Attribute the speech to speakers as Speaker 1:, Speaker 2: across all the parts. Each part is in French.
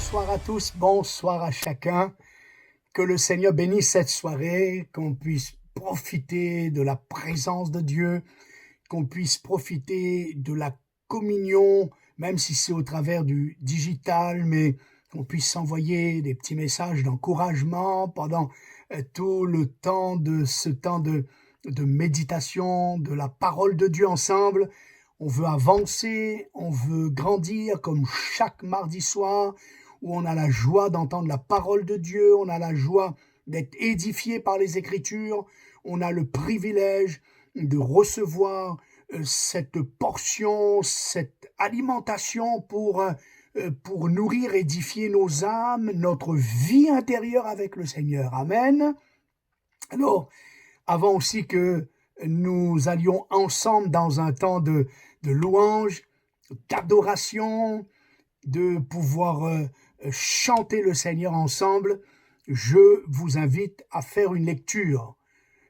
Speaker 1: Bonsoir à tous, bonsoir à chacun. Que le Seigneur bénisse cette soirée, qu'on puisse profiter de la présence de Dieu, qu'on puisse profiter de la communion, même si c'est au travers du digital, mais qu'on puisse s'envoyer des petits messages d'encouragement pendant tout le temps de ce temps de méditation, de la parole de Dieu ensemble. On veut avancer, on veut grandir comme chaque mardi soir, où on a la joie d'entendre la parole de Dieu, on a la joie d'être édifié par les Écritures, on a le privilège de recevoir cette portion, cette alimentation pour nourrir, édifier nos âmes, notre vie intérieure avec le Seigneur. Amen. Alors, avant aussi que nous allions ensemble dans un temps de louange, d'adoration, de pouvoir chanter le Seigneur ensemble, je vous invite à faire une lecture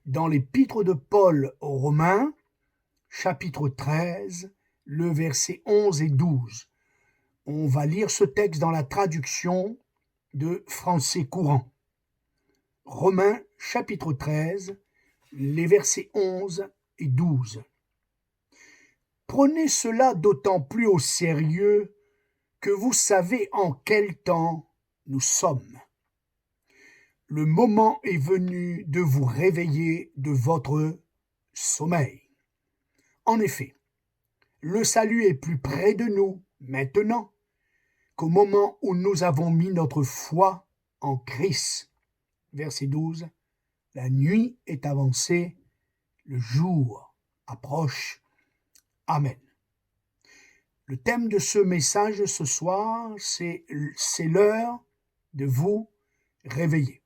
Speaker 1: dans l'épître de Paul aux Romains, chapitre 13, le verset 11 et 12. On va lire ce texte dans la traduction de Français courant. Romains, chapitre 13, les versets 11 et 12. Prenez cela d'autant plus au sérieux que vous savez en quel temps nous sommes. Le moment est venu de vous réveiller de votre sommeil. En effet, le salut est plus près de nous maintenant qu'au moment où nous avons mis notre foi en Christ. Verset 12. La nuit est avancée, le jour approche. Amen. Le thème de ce message ce soir, c'est l'heure de vous réveiller.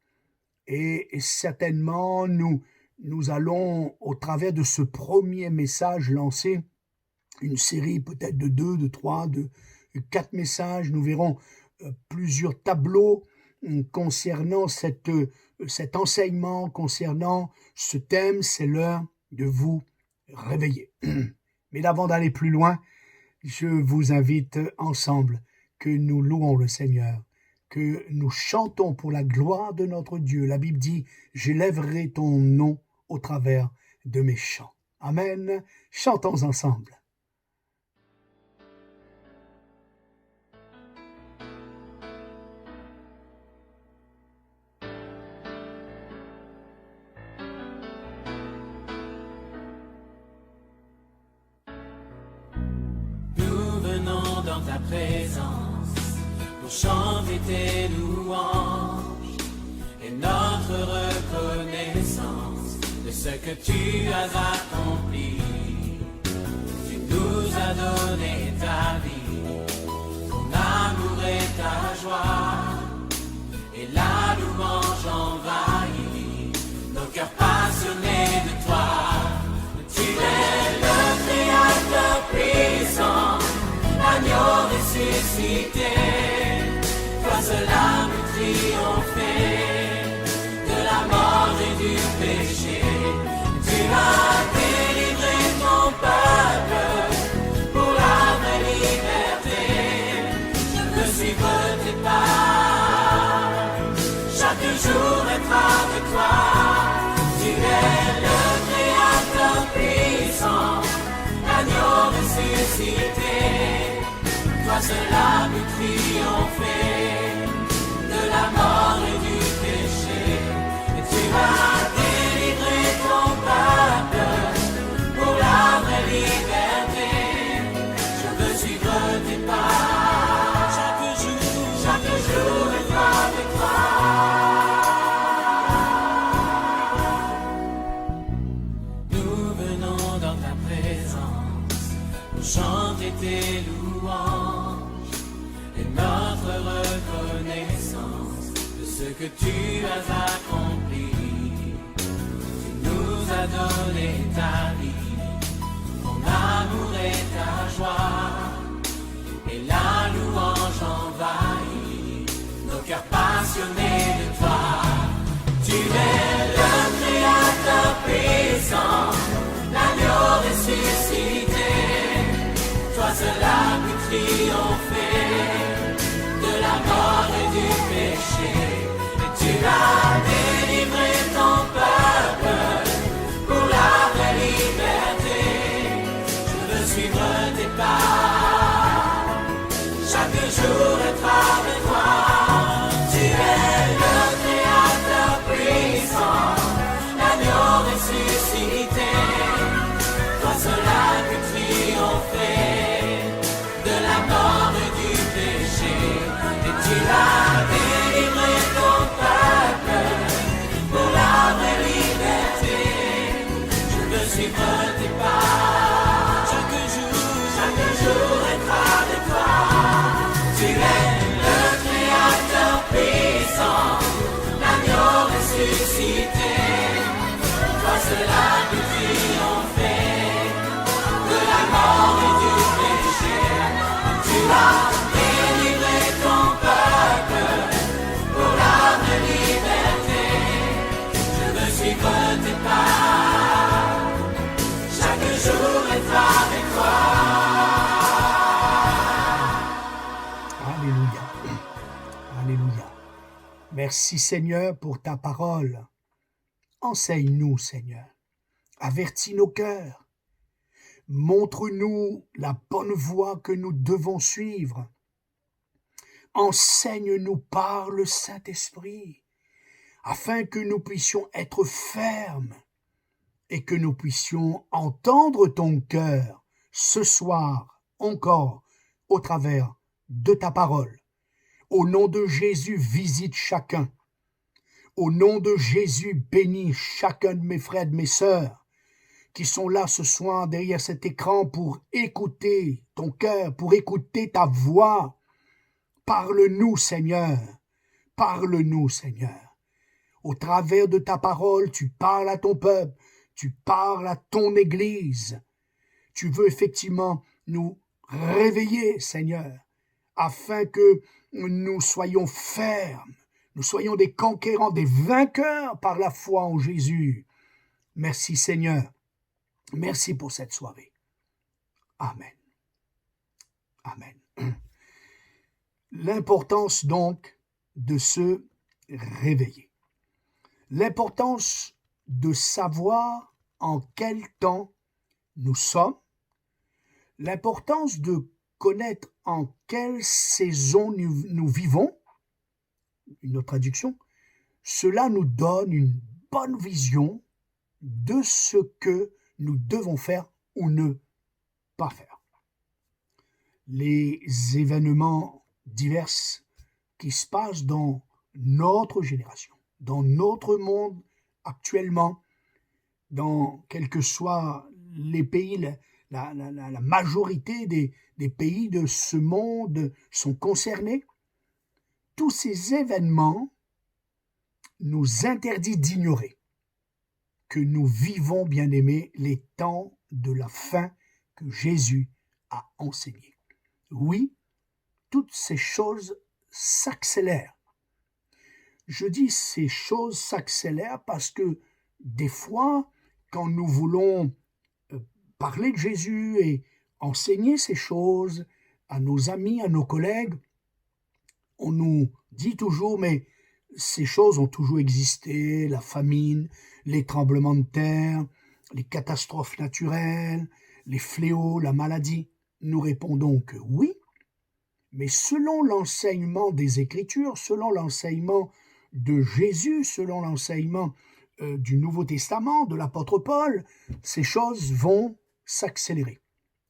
Speaker 1: Et certainement, nous allons, au travers de ce premier message, lancer une série peut-être de 2, de 3, de 4 messages. Nous verrons plusieurs tableaux concernant cet enseignement, concernant ce thème, c'est l'heure de vous réveiller. Mais avant d'aller plus loin, je vous invite ensemble que nous louons le Seigneur, que nous chantons pour la gloire de notre Dieu. La Bible dit « J'élèverai ton nom au travers de mes chants ». Amen. Chantons ensemble.
Speaker 2: Ta présence pour chanter tes louanges et notre reconnaissance de ce que tu as accompli. Tu nous as donné ta vie, ton amour et ta joie, et la louange envahit nos cœurs passionnés de toi. Tu es le Créateur puissant, l'agneau ressuscité, toi seul as triomphé de la mort et du péché. Tu as délivré ton peuple pour la vraie liberté. Je veux suivre tes pas, chaque jour être avec toi. Tu es le Créateur puissant, l'agneau ressuscité. Toi seul as pu triompher de la mort et du péché. Et tu as délivré ton peuple pour la vraie liberté. Je veux suivre tes pas, chaque jour être avec toi. Nous venons dans ta présence pour chanter tes louanges et notre reconnaissance de ce que tu as accompli. Tu nous as donné ta vie, ton amour et ta joie, et la louange envahit nos cœurs passionnés de toi. Tu es le Créateur puissant, l'agneau ressuscité. Toi seul as pu triompher de la mort divinité, toi seul as pu triompher de la mort et du péché, et tu as délivré ton peuple pour la vraie liberté. Je veux suivre tes pas, chaque jour être avec toi. Tu es le Créateur puissant, l'agneau ressuscité, toi seul as pu triompher de la mort et du péché. Tu as délivré ton peuple pour la vraie liberté. Je veux suivre tes pas, chaque jour être avec toi.
Speaker 1: Alléluia. Alléluia. Merci Seigneur pour ta parole. Enseigne-nous Seigneur. Avertis nos cœurs. Montre-nous la bonne voie que nous devons suivre. Enseigne-nous par le Saint-Esprit, afin que nous puissions être fermes et que nous puissions entendre ton cœur ce soir encore au travers de ta parole. Au nom de Jésus, visite chacun. Au nom de Jésus, bénis chacun de mes frères, de mes sœurs, qui sont là ce soir derrière cet écran pour écouter ton cœur, pour écouter ta voix. Parle-nous, Seigneur. Parle-nous, Seigneur. Au travers de ta parole, tu parles à ton peuple, tu parles à ton Église. Tu veux effectivement nous réveiller, Seigneur, afin que nous soyons fermes, nous soyons des conquérants, des vainqueurs par la foi en Jésus. Merci, Seigneur. Merci pour cette soirée. Amen. Amen. L'importance donc de se réveiller. L'importance de savoir en quel temps nous sommes. L'importance de connaître en quelle saison nous vivons. Une autre traduction. Cela nous donne une bonne vision de ce que nous devons faire ou ne pas faire. Les événements divers qui se passent dans notre génération, dans notre monde actuellement, dans quels que soient les pays, la majorité des pays de ce monde sont concernés. Tous ces événements nous interdisent d'ignorer que nous vivons, bien-aimés, les temps de la fin que Jésus a enseigné. Oui, toutes ces choses s'accélèrent. Je dis ces choses s'accélèrent parce que des fois, quand nous voulons parler de Jésus et enseigner ces choses à nos amis, à nos collègues, on nous dit toujours, mais ces choses ont toujours existé, la famine, les tremblements de terre, les catastrophes naturelles, les fléaux, la maladie. Nous répondons que oui, mais selon l'enseignement des Écritures, selon l'enseignement de Jésus, selon l'enseignement du Nouveau Testament, de l'apôtre Paul, ces choses vont s'accélérer.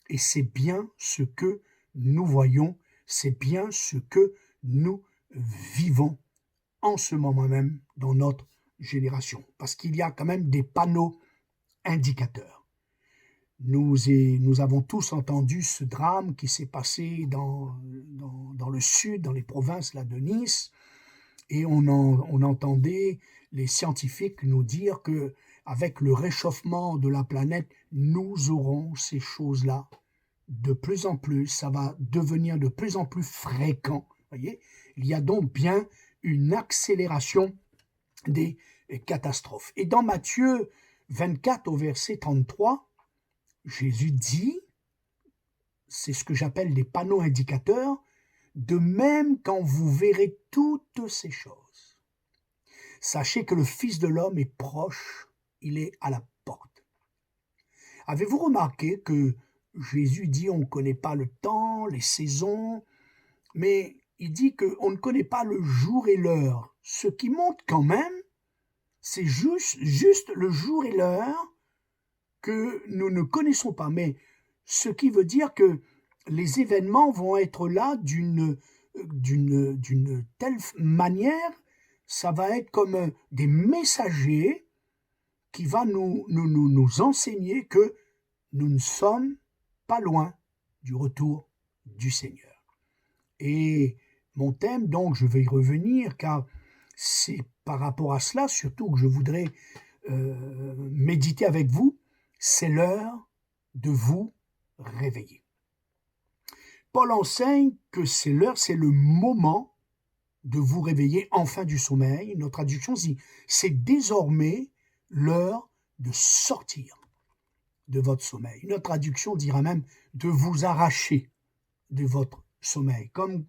Speaker 1: Et c'est bien ce que nous voyons, c'est bien ce que nous vivons en ce moment même dans notre génération. Parce qu'il y a quand même des panneaux indicateurs. Nous avons tous entendu ce drame qui s'est passé dans le sud, dans les provinces là, de Nice, et on entendait les scientifiques nous dire que avec le réchauffement de la planète, nous aurons ces choses-là de plus en plus, ça va devenir de plus en plus fréquent. Voyez, il y a donc bien une accélération des catastrophes. Et dans Matthieu 24 au verset 33, Jésus dit, c'est ce que j'appelle des panneaux indicateurs, de même quand vous verrez toutes ces choses, sachez que le Fils de l'homme est proche, il est à la porte. Avez-vous remarqué que Jésus dit on ne connaît pas le temps, les saisons, mais il dit qu'on ne connaît pas le jour et l'heure. Ce qui montre quand même, c'est juste le jour et l'heure que nous ne connaissons pas, mais ce qui veut dire que les événements vont être là d'une telle manière, ça va être comme des messagers qui va nous enseigner que nous ne sommes pas loin du retour du Seigneur. Et mon thème, donc, je vais y revenir, car c'est par rapport à cela, surtout que je voudrais méditer avec vous, c'est l'heure de vous réveiller. Paul enseigne que c'est l'heure, c'est le moment de vous réveiller enfin du sommeil. Notre traduction dit, c'est désormais l'heure de sortir de votre sommeil. Notre traduction dira même de vous arracher de votre sommeil, comme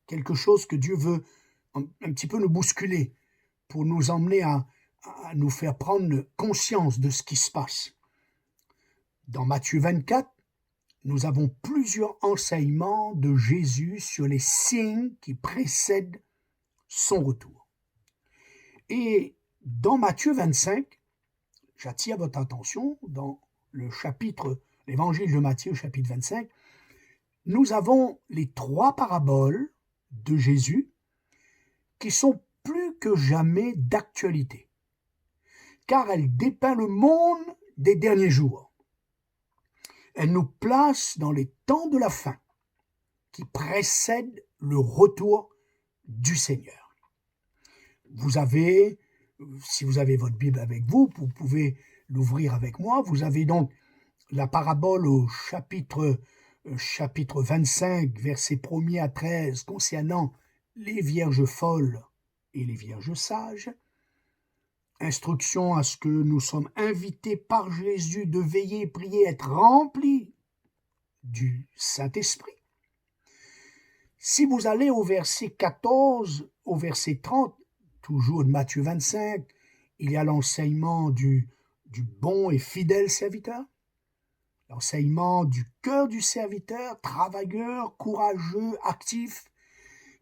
Speaker 1: quelque chose que Dieu veut un petit peu nous bousculer pour nous emmener à nous faire prendre conscience de ce qui se passe. Dans Matthieu 24, nous avons plusieurs enseignements de Jésus sur les signes qui précèdent son retour. Et dans Matthieu 25, j'attire votre attention, dans l'évangile de Matthieu, chapitre 25, nous avons les 3 paraboles de Jésus qui sont plus que jamais d'actualité, car elles dépeignent le monde des derniers jours. Elles nous placent dans les temps de la fin qui précèdent le retour du Seigneur. Si vous avez votre Bible avec vous, vous pouvez l'ouvrir avec moi. Vous avez donc la parabole au chapitre 25, versets 1er à 13, concernant les vierges folles et les vierges sages. Instruction à ce que nous sommes invités par Jésus de veiller, prier, être remplis du Saint-Esprit. Si vous allez au verset 14, au verset 30, toujours de Matthieu 25, il y a l'enseignement du bon et fidèle serviteur, l'enseignement du cœur du serviteur, travailleur, courageux, actif,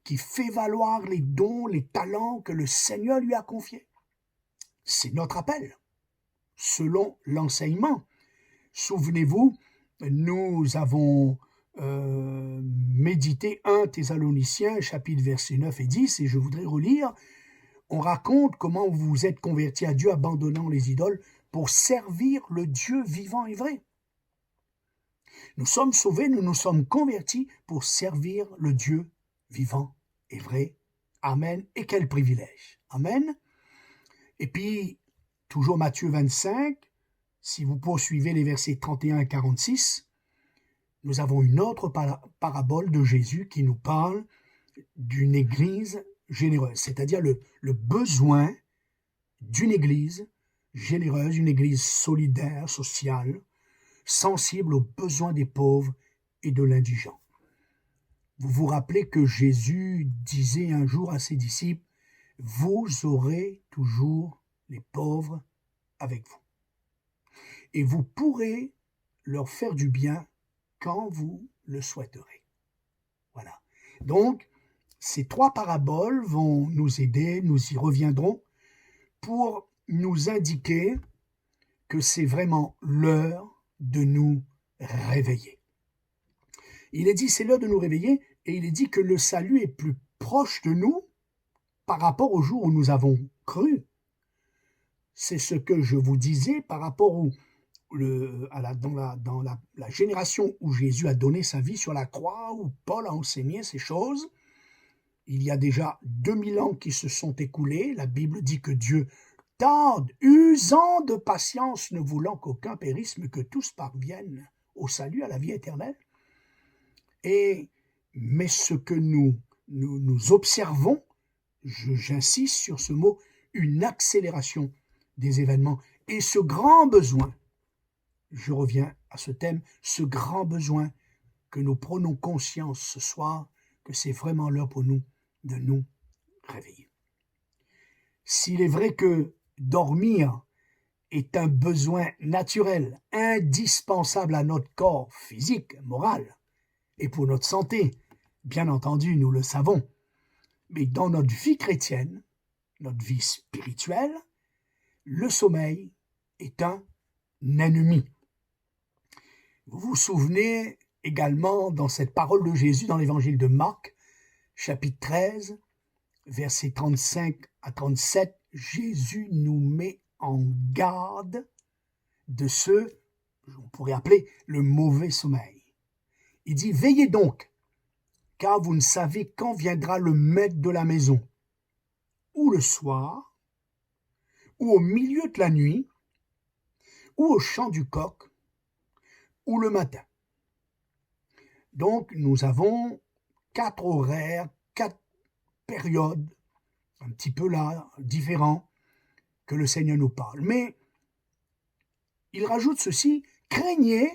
Speaker 1: qui fait valoir les dons, les talents que le Seigneur lui a confiés. C'est notre appel, selon l'enseignement. Souvenez-vous, nous avons médité 1 Thessaloniciens, chapitre versets 9 et 10, et je voudrais relire. On raconte comment vous vous êtes convertis à Dieu, abandonnant les idoles, pour servir le Dieu vivant et vrai. Nous sommes sauvés, nous nous sommes convertis pour servir le Dieu vivant et vrai. Amen. Et quel privilège. Amen. Et puis, toujours Matthieu 25, si vous poursuivez les versets 31 et 46, nous avons une autre parabole de Jésus qui nous parle d'une église généreuse, c'est-à-dire le besoin d'une église généreuse, une église solidaire, sociale, sensible aux besoins des pauvres et de l'indigent. Vous vous rappelez que Jésus disait un jour à ses disciples, « Vous aurez toujours les pauvres avec vous. Et vous pourrez leur faire du bien quand vous le souhaiterez. » Voilà. Donc, ces 3 paraboles vont nous aider, nous y reviendrons, pour nous indiquer que c'est vraiment l'heure de nous réveiller. Il est dit, c'est l'heure de nous réveiller, et il est dit que le salut est plus proche de nous par rapport au jour où nous avons cru. C'est ce que je vous disais par rapport dans la génération où Jésus a donné sa vie sur la croix, où Paul a enseigné ces choses. Il y a déjà 2000 ans qui se sont écoulés. La Bible dit que Dieu tarde, usant de patience, ne voulant qu'aucun périsse, mais que tous parviennent au salut, à la vie éternelle. Mais ce que nous observons, j'insiste sur ce mot, une accélération des événements et ce grand besoin, je reviens à ce thème, ce grand besoin que nous prenons conscience ce soir que c'est vraiment l'heure pour nous de nous réveiller. S'il est vrai que dormir est un besoin naturel, indispensable à notre corps physique, moral, et pour notre santé, bien entendu, nous le savons, mais dans notre vie chrétienne, notre vie spirituelle, le sommeil est un ennemi. Vous vous souvenez également dans cette parole de Jésus dans l'évangile de Marc, chapitre 13, versets 35 à 37, Jésus nous met en garde de ce, on pourrait appeler le mauvais sommeil. Il dit, veillez donc, car vous ne savez quand viendra le maître de la maison, ou le soir, ou au milieu de la nuit, ou au chant du coq, ou le matin. Donc, nous avons 4 horaires, 4 périodes, un petit peu là, différents, que le Seigneur nous parle. Mais il rajoute ceci, craignez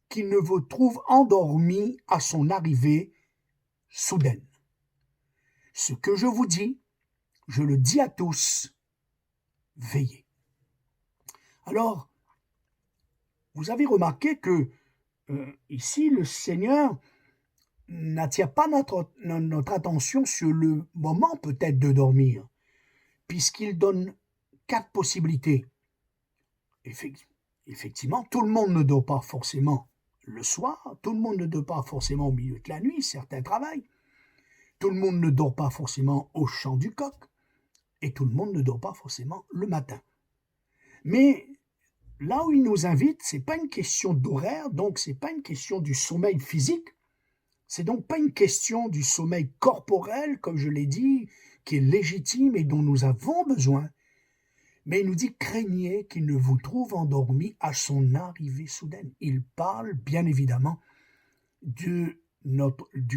Speaker 1: qu'il ne vous trouve endormi à son arrivée soudaine. Ce que je vous dis, je le dis à tous, veillez. Alors, vous avez remarqué que ici, le Seigneur n'attire pas notre attention sur le moment peut-être de dormir, puisqu'il donne 4 possibilités. Effectivement, tout le monde ne dort pas forcément le soir, tout le monde ne dort pas forcément au milieu de la nuit, certains travaillent, tout le monde ne dort pas forcément au chant du coq, et tout le monde ne dort pas forcément le matin. Mais là où il nous invite, ce n'est pas une question d'horaire, donc ce n'est pas une question du sommeil physique, c'est donc pas une question du sommeil corporel, comme je l'ai dit, qui est légitime et dont nous avons besoin, mais il nous dit, craignez qu'il ne vous trouve endormi à son arrivée soudaine. Il parle bien évidemment du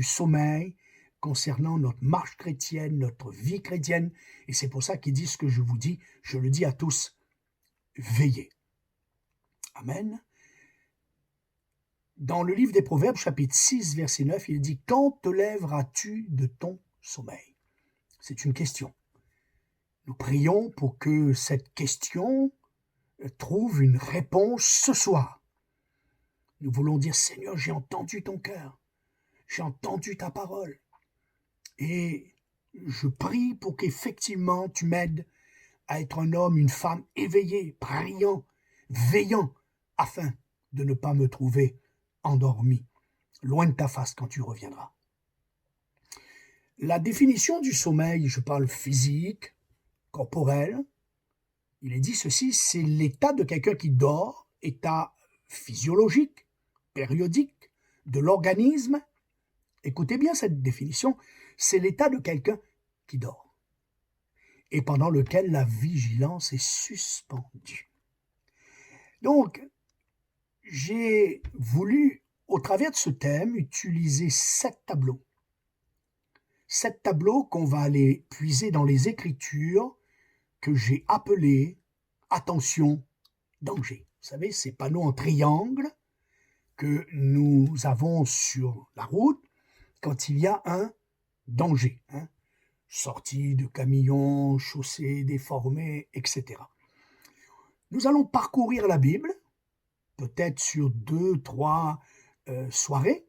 Speaker 1: sommeil concernant notre marche chrétienne, notre vie chrétienne, et c'est pour ça qu'il dit ce que je vous dis, je le dis à tous, veillez. Amen. Dans le livre des Proverbes, chapitre 6, verset 9, il dit « Quand te lèveras-tu de ton sommeil ?» C'est une question. Nous prions pour que cette question trouve une réponse ce soir. Nous voulons dire « Seigneur, j'ai entendu ton cœur, j'ai entendu ta parole, et je prie pour qu'effectivement tu m'aides à être un homme, une femme éveillé, priant, veillant, afin de ne pas me trouver endormi, loin de ta face quand tu reviendras. » La définition du sommeil, je parle physique, corporel, il est dit ceci, c'est l'état de quelqu'un qui dort, état physiologique, périodique, de l'organisme. Écoutez bien cette définition, c'est l'état de quelqu'un qui dort, et pendant lequel la vigilance est suspendue. Donc, j'ai voulu, au travers de ce thème, utiliser 7 tableaux. 7 tableaux qu'on va aller puiser dans les Écritures que j'ai appelés « Attention, danger ». Vous savez, ces panneaux en triangle que nous avons sur la route quand il y a un danger, sortie de camions, chaussées déformées, etc. Nous allons parcourir la Bible, peut-être sur 2, 3 soirées,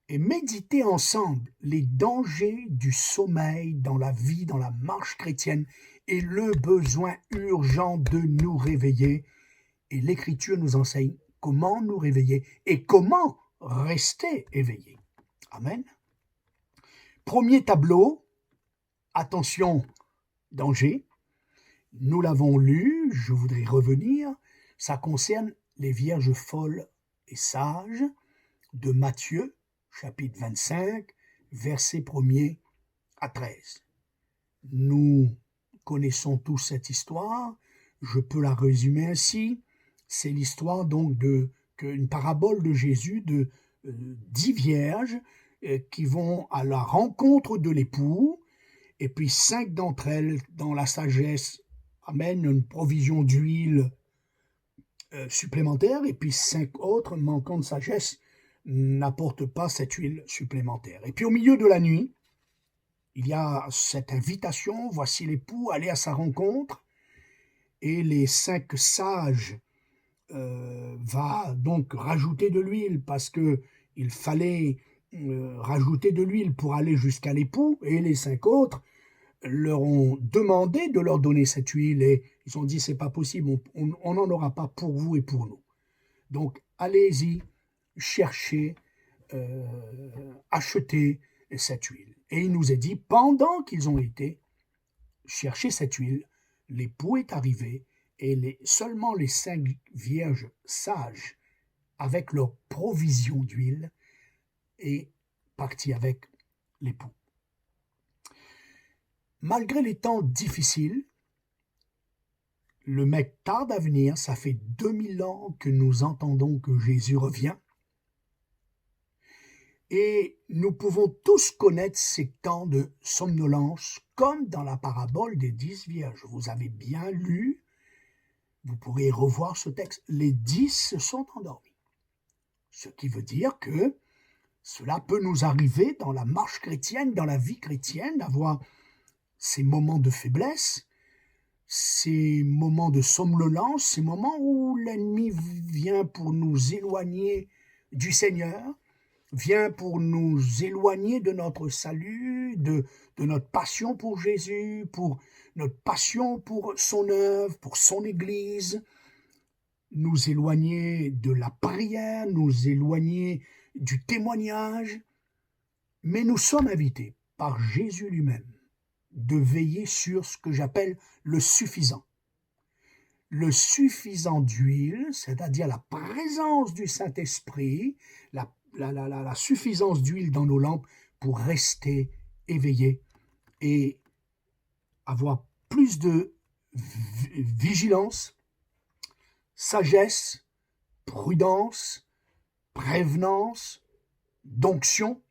Speaker 1: et méditer ensemble les dangers du sommeil dans la vie, dans la marche chrétienne, et le besoin urgent de nous réveiller. Et l'Écriture nous enseigne comment nous réveiller et comment rester éveillés. Amen. Premier tableau, attention, danger. Nous l'avons lu, je voudrais revenir. Ça concerne les vierges folles et sages de Matthieu, chapitre 25, versets 1er à 13. Nous connaissons tous cette histoire, je peux la résumer ainsi. C'est l'histoire donc une parabole de Jésus de 10 vierges qui vont à la rencontre de l'époux, et puis 5 d'entre elles, dans la sagesse, amènent une provision d'huile supplémentaire, et puis 5 autres, manquant de sagesse, n'apportent pas cette huile supplémentaire. Et puis au milieu de la nuit, il y a cette invitation, voici l'époux, allez à sa rencontre, et les 5 sages va donc rajouter de l'huile, parce qu'il fallait rajouter de l'huile pour aller jusqu'à l'époux, et les 5 autres leur ont demandé de leur donner cette huile, et ils ont dit c'est pas possible, on n'en aura pas pour vous et pour nous. Donc, allez-y, cherchez, achetez cette huile. Et il nous est dit, pendant qu'ils ont été chercher cette huile, l'époux est arrivé et seulement les 5 vierges sages, avec leur provision d'huile, est parti avec l'époux. Malgré les temps difficiles, le maître tarde à venir. Ça fait 2000 ans que nous entendons que Jésus revient. Et nous pouvons tous connaître ces temps de somnolence, comme dans la parabole des 10 vierges. Vous avez bien lu, vous pourrez revoir ce texte. Les 10 se sont endormis. Ce qui veut dire que cela peut nous arriver dans la marche chrétienne, dans la vie chrétienne, d'avoir ces moments de faiblesse, ces moments de somnolence, ces moments où l'ennemi vient pour nous éloigner du Seigneur, vient pour nous éloigner de notre salut, de notre passion pour Jésus, pour notre passion pour son œuvre, pour son Église, nous éloigner de la prière, nous éloigner du témoignage. Mais nous sommes invités par Jésus lui-même de veiller sur ce que j'appelle le suffisant. Le suffisant d'huile, c'est-à-dire la présence du Saint-Esprit, la suffisance d'huile dans nos lampes pour rester éveillés et avoir plus de vigilance, sagesse, prudence, prévenance, d'onction.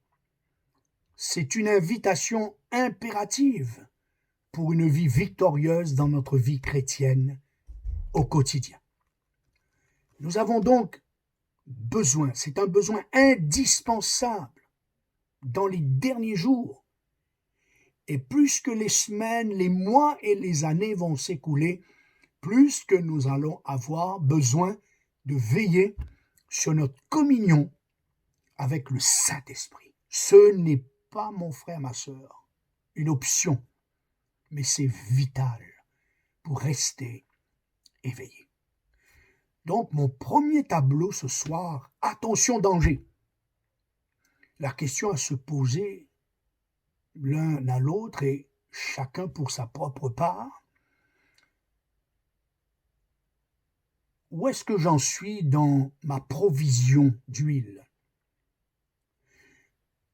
Speaker 1: C'est une invitation impérative pour une vie victorieuse dans notre vie chrétienne au quotidien. Nous avons donc besoin, c'est un besoin indispensable dans les derniers jours. Et plus que les semaines, les mois et les années vont s'écouler, plus que nous allons avoir besoin de veiller sur notre communion avec le Saint-Esprit. Ce n'est pas, mon frère, ma sœur, une option, mais c'est vital pour rester éveillé. Donc, mon premier tableau ce soir, attention danger. La question à se poser l'un à l'autre et chacun pour sa propre part. Où est-ce que j'en suis dans ma provision d'huile?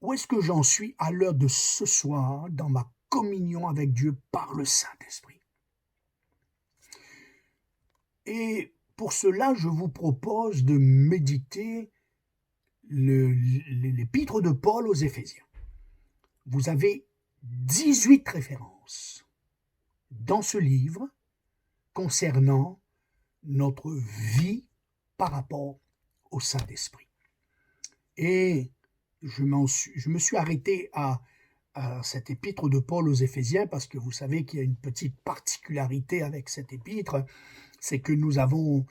Speaker 1: Où est-ce que j'en suis à l'heure de ce soir dans ma communion avec Dieu par le Saint-Esprit? Et pour cela, je vous propose de méditer l'épître de Paul aux Éphésiens. Vous avez 18 références dans ce livre concernant notre vie par rapport au Saint-Esprit. Et je me suis arrêté à cette épître de Paul aux Éphésiens parce que vous savez qu'il y a une petite particularité avec cette épître, c'est que nous avons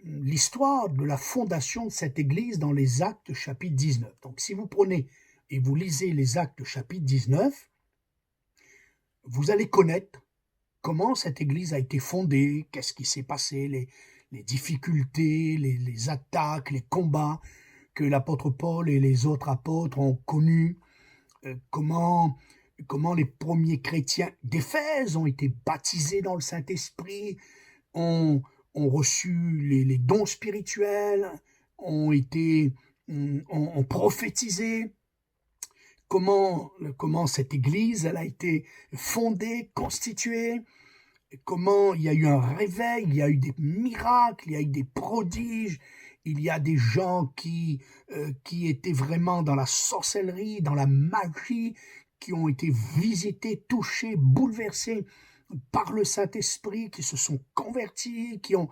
Speaker 1: l'histoire de la fondation de cette église dans les Actes chapitre 19. Donc si vous prenez et vous lisez les Actes chapitre 19, vous allez connaître comment cette église a été fondée, qu'est-ce qui s'est passé, les difficultés, les attaques, les combats que l'apôtre Paul et les autres apôtres ont connus, comment les premiers chrétiens d'Éphèse ont été baptisés dans le Saint-Esprit, ont reçu les dons spirituels, ont prophétisé, comment cette église elle a été fondée, constituée, comment il y a eu un réveil, il y a eu des miracles, il y a eu des prodiges, il y a des gens qui étaient vraiment dans la sorcellerie, dans la magie, qui ont été visités, touchés, bouleversés par le Saint-Esprit, qui se sont convertis, qui ont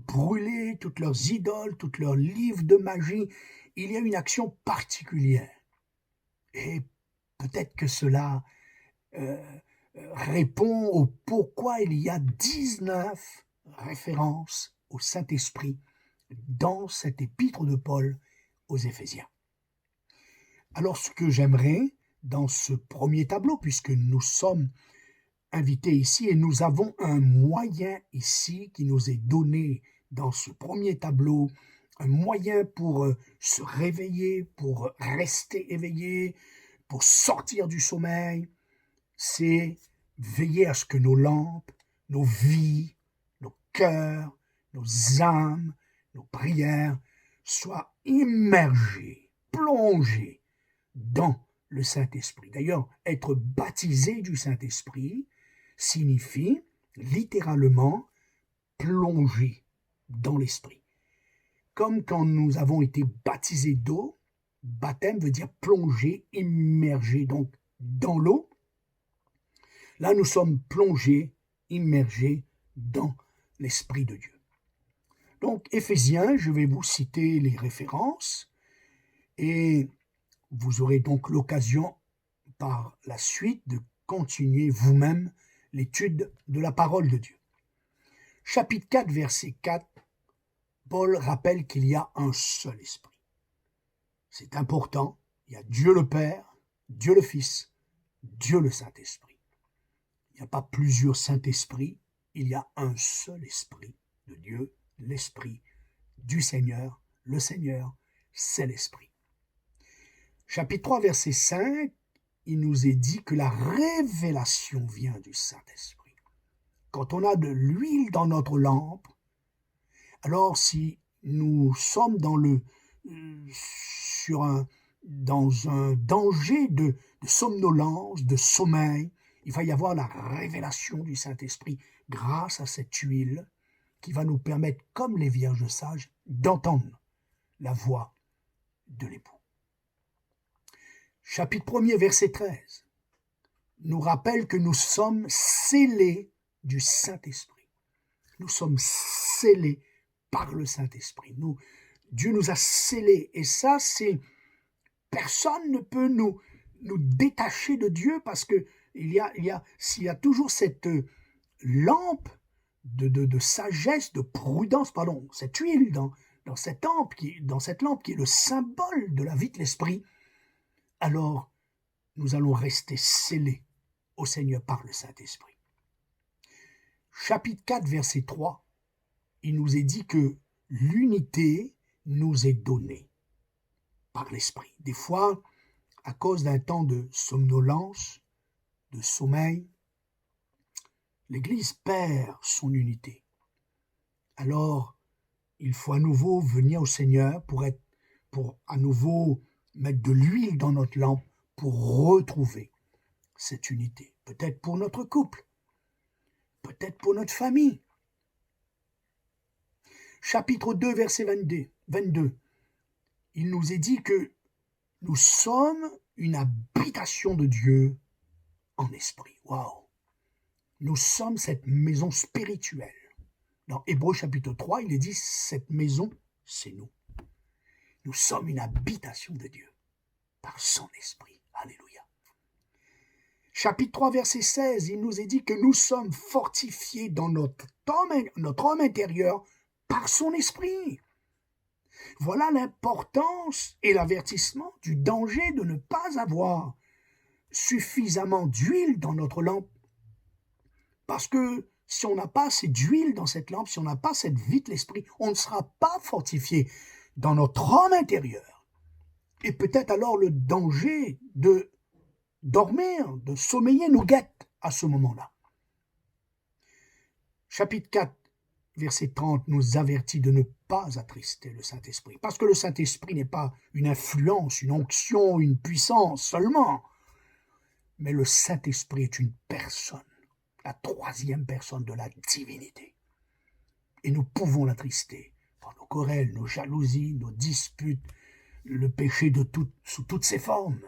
Speaker 1: brûlé toutes leurs idoles, tous leurs livres de magie. Il y a une action particulière. Et peut-être que cela répond au pourquoi il y a 19 références au Saint-Esprit dans cette épître de Paul aux Éphésiens. Alors ce que j'aimerais dans ce premier tableau, puisque nous sommes invités ici et nous avons un moyen ici qui nous est donné dans ce premier tableau, un moyen pour se réveiller, pour rester éveillé, pour sortir du sommeil, c'est veiller à ce que nos lampes, nos vies, nos cœurs, nos âmes, nos prières soient immergées, plongées dans le Saint-Esprit. D'ailleurs, être baptisé du Saint-Esprit signifie littéralement plonger dans l'Esprit. Comme quand nous avons été baptisés d'eau, baptême veut dire plonger, immerger, donc dans l'eau. Là, nous sommes plongés, immergés dans l'Esprit de Dieu. Donc, Éphésiens, je vais vous citer les références et vous aurez donc l'occasion par la suite de continuer vous-même l'étude de la parole de Dieu. Chapitre 4, verset 4, Paul rappelle qu'il y a un seul esprit. C'est important, il y a Dieu le Père, Dieu le Fils, Dieu le Saint-Esprit. Il n'y a pas plusieurs Saint-Esprits, il y a un seul esprit de Dieu, l'Esprit du Seigneur. Le Seigneur, c'est l'Esprit. Chapitre 3, verset 5, il nous est dit que la révélation vient du Saint-Esprit. Quand on a de l'huile dans notre lampe, alors si nous sommes dans un danger de somnolence, de sommeil, il va y avoir la révélation du Saint-Esprit grâce à cette huile qui va nous permettre, comme les vierges sages, d'entendre la voix de l'époux. Chapitre 1er, verset 13, nous rappelle que nous sommes scellés du Saint-Esprit. Nous sommes scellés par le Saint-Esprit. Dieu nous a scellés. Et ça, personne ne peut nous détacher de Dieu parce que s'il y a toujours cette lampe de sagesse, de prudence, cette huile dans cette lampe qui est le symbole de la vie de l'Esprit, alors nous allons rester scellés au Seigneur par le Saint-Esprit. Chapitre 4, verset 3, il nous est dit que l'unité nous est donnée par l'Esprit. Des fois, à cause d'un temps de somnolence, de sommeil, l'Église perd son unité. Alors, il faut à nouveau venir au Seigneur pour à nouveau mettre de l'huile dans notre lampe pour retrouver cette unité. Peut-être pour notre couple, peut-être pour notre famille. Chapitre 2, verset 22, il nous est dit que nous sommes une habitation de Dieu en esprit. Waouh! Nous sommes cette maison spirituelle. Dans Hébreux chapitre 3, il est dit, cette maison, c'est nous. Nous sommes une habitation de Dieu par son esprit. Alléluia. Chapitre 3, verset 16, il nous est dit que nous sommes fortifiés dans notre homme intérieur par son esprit. Voilà l'importance et l'avertissement du danger de ne pas avoir suffisamment d'huile dans notre lampe. Parce que si on n'a pas assez d'huile dans cette lampe, si on n'a pas cette vie de l'esprit, on ne sera pas fortifié dans notre homme intérieur. Et peut-être alors le danger de dormir, de sommeiller nous guette à ce moment-là. Chapitre 4, verset 30 nous avertit de ne pas attrister le Saint-Esprit. Parce que le Saint-Esprit n'est pas une influence, une onction, une puissance seulement. Mais le Saint-Esprit est une personne, la troisième personne de la divinité. Et nous pouvons l'attrister par nos querelles, nos jalousies, nos disputes, le péché sous toutes ses formes.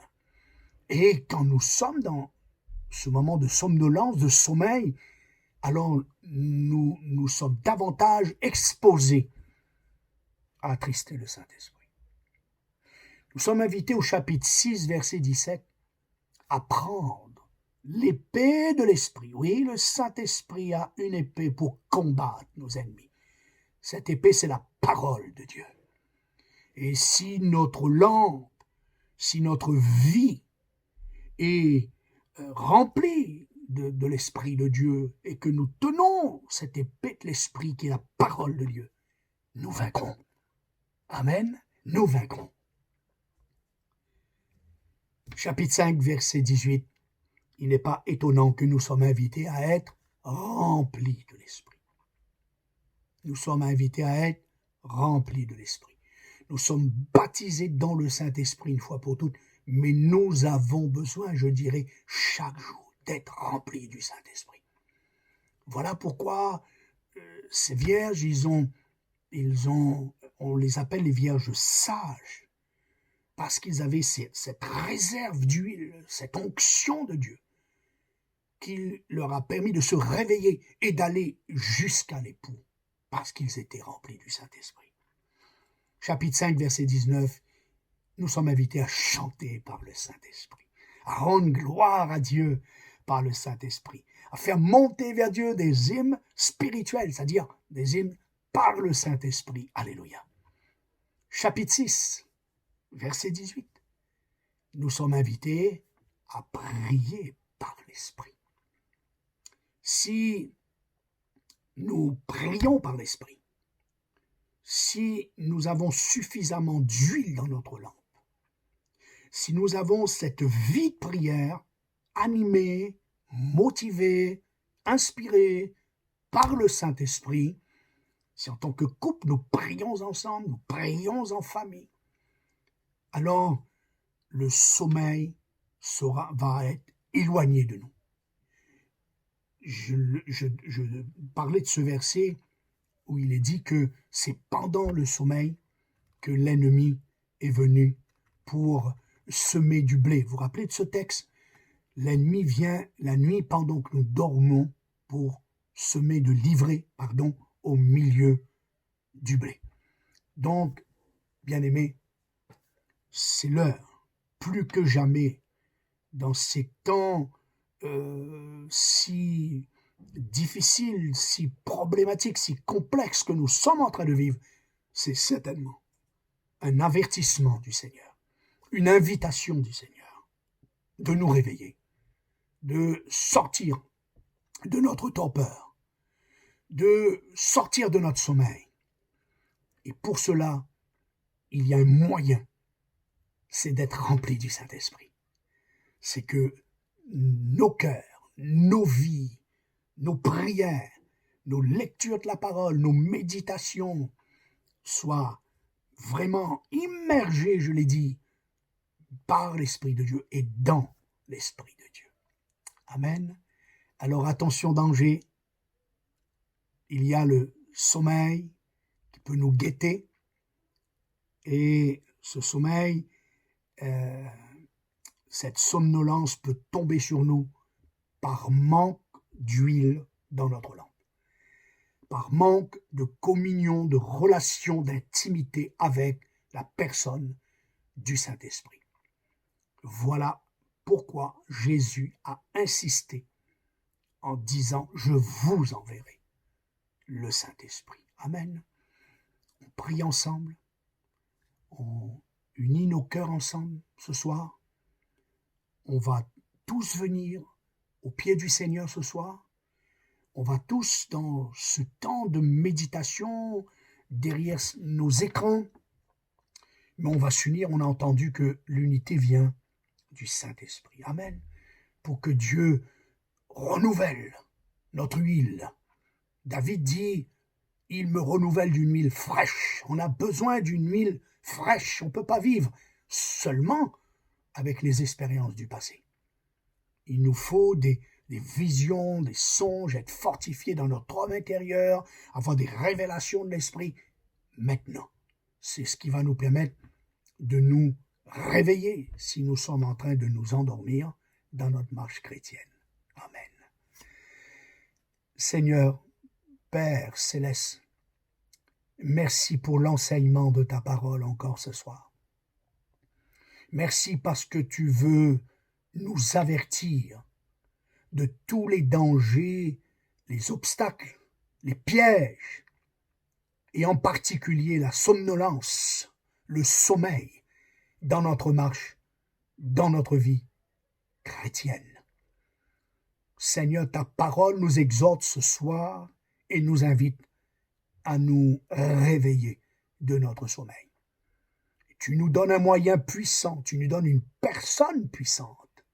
Speaker 1: Et quand nous sommes dans ce moment de somnolence, de sommeil, alors nous sommes davantage exposés à attrister le Saint-Esprit. Nous sommes invités au chapitre 6, verset 17, à prendre l'épée de l'Esprit. Oui, le Saint-Esprit a une épée pour combattre nos ennemis. Cette épée, c'est la parole de Dieu. Et si notre lampe, si notre vie est remplie de l'Esprit de Dieu et que nous tenons cette épée de l'Esprit qui est la parole de Dieu, nous vaincrons. Amen, nous vaincrons. Chapitre 5, verset 18. Il n'est pas étonnant que nous sommes invités à être remplis de l'Esprit. Nous sommes invités à être remplis de l'Esprit. Nous sommes baptisés dans le Saint-Esprit une fois pour toutes, mais nous avons besoin, je dirais, chaque jour d'être remplis du Saint-Esprit. Voilà pourquoi ces vierges, on les appelle les vierges sages, parce qu'ils avaient cette réserve d'huile, cette onction de Dieu, qui leur a permis de se réveiller et d'aller jusqu'à l'époux, parce qu'ils étaient remplis du Saint-Esprit. Chapitre 5, verset 19, nous sommes invités à chanter par le Saint-Esprit, à rendre gloire à Dieu par le Saint-Esprit, à faire monter vers Dieu des hymnes spirituels, c'est-à-dire des hymnes par le Saint-Esprit. Alléluia. Chapitre 6, verset 18, nous sommes invités à prier par l'Esprit. Si nous prions par l'Esprit, si nous avons suffisamment d'huile dans notre lampe, si nous avons cette vie de prière animée, motivée, inspirée par le Saint-Esprit, si en tant que couple nous prions ensemble, nous prions en famille, alors le sommeil va être éloigné de nous. Je parlais de ce verset où il est dit que c'est pendant le sommeil que l'ennemi est venu pour semer du blé. Vous vous rappelez de ce texte? L'ennemi vient la nuit pendant que nous dormons pour semer de l'ivraie, au milieu du blé. Donc, bien-aimés, c'est l'heure, plus que jamais, dans ces temps si difficiles, si problématiques, si complexes que nous sommes en train de vivre, c'est certainement un avertissement du Seigneur, une invitation du Seigneur de nous réveiller, de sortir de notre torpeur, de sortir de notre sommeil. Et pour cela, il y a un moyen, c'est d'être rempli du Saint-Esprit. C'est que nos cœurs, nos vies, nos prières, nos lectures de la parole, nos méditations soient vraiment immergées, je l'ai dit, par l'Esprit de Dieu et dans l'Esprit de Dieu. Amen. Alors attention, danger. Il y a le sommeil qui peut nous guetter et ce sommeil, cette somnolence peut tomber sur nous par manque d'huile dans notre lampe, par manque de communion, de relation, d'intimité avec la personne du Saint-Esprit. Voilà pourquoi Jésus a insisté en disant « Je vous enverrai le Saint-Esprit ». Amen. On prie ensemble, on unit nos cœurs ensemble ce soir. On va tous venir au pied du Seigneur ce soir. On va tous dans ce temps de méditation derrière nos écrans. Mais on va s'unir, on a entendu que l'unité vient du Saint-Esprit. Amen. Pour que Dieu renouvelle notre huile. David dit, il me renouvelle d'une huile fraîche. On a besoin d'une huile fraîche. On ne peut pas vivre seulement avec les expériences du passé. Il nous faut des visions, des songes, être fortifiés dans notre homme intérieur, avoir des révélations de l'esprit. Maintenant, c'est ce qui va nous permettre de nous réveiller si nous sommes en train de nous endormir dans notre marche chrétienne. Amen. Seigneur, Père céleste, merci pour l'enseignement de ta parole encore ce soir. Merci parce que tu veux nous avertir de tous les dangers, les obstacles, les pièges, et en particulier la somnolence, le sommeil dans notre marche, dans notre vie chrétienne. Seigneur, ta parole nous exhorte ce soir et nous invite à nous réveiller de notre sommeil. Tu nous donnes un moyen puissant, tu nous donnes une personne puissante,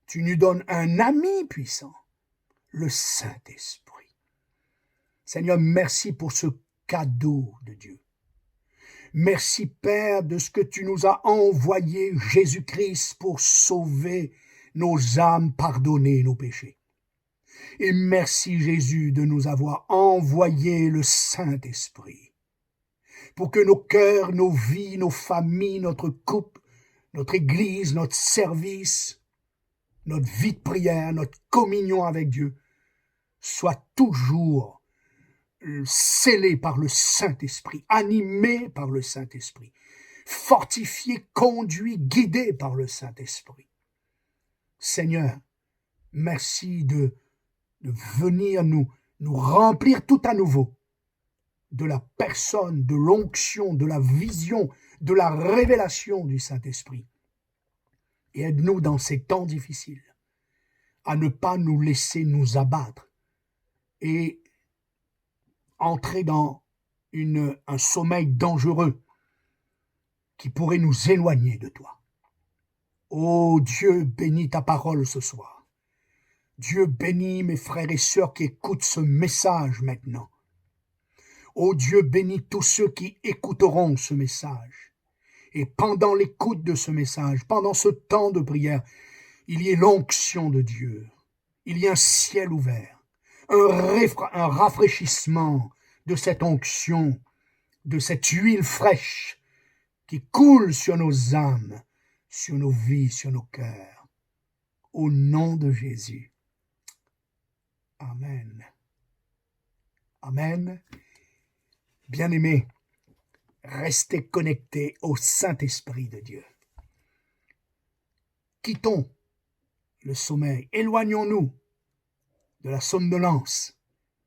Speaker 1: tu nous donnes un ami puissant, le Saint-Esprit. Seigneur, merci pour ce cadeau de Dieu. Merci, Père, de ce que tu nous as envoyé, Jésus-Christ, pour sauver nos âmes, pardonner nos péchés. Et merci, Jésus, de nous avoir envoyé le Saint-Esprit, pour que nos cœurs, nos vies, nos familles, notre couple, notre Église, notre service, notre vie de prière, notre communion avec Dieu, soient toujours scellés par le Saint-Esprit, animés par le Saint-Esprit, fortifiés, conduits, guidés par le Saint-Esprit. Seigneur, merci de venir nous remplir tout à nouveau de la personne, de l'onction, de la vision, de la révélation du Saint-Esprit. Et aide-nous dans ces temps difficiles à ne pas nous laisser nous abattre et entrer dans un sommeil dangereux qui pourrait nous éloigner de toi. Ô Dieu, bénis ta parole ce soir. Dieu, bénis mes frères et sœurs qui écoutent ce message maintenant. Ô Dieu, bénis tous ceux qui écouteront ce message. Et pendant l'écoute de ce message, pendant ce temps de prière, il y ait l'onction de Dieu. Il y ait un ciel ouvert, un rafraîchissement de cette onction, de cette huile fraîche qui coule sur nos âmes, sur nos vies, sur nos cœurs. Au nom de Jésus. Amen. Amen. Bien-aimés, restez connectés au Saint-Esprit de Dieu. Quittons le sommeil, éloignons-nous de la somnolence.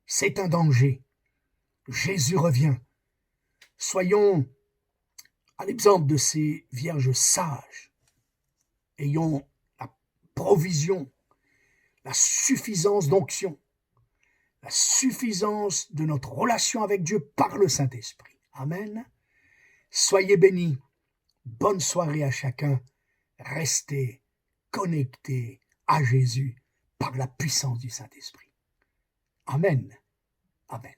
Speaker 1: C'est un danger. Jésus revient. Soyons à l'exemple de ces vierges sages. Ayons la provision, la suffisance d'onction, la suffisance de notre relation avec Dieu par le Saint-Esprit. Amen. Soyez bénis. Bonne soirée à chacun. Restez connectés à Jésus par la puissance du Saint-Esprit. Amen. Amen.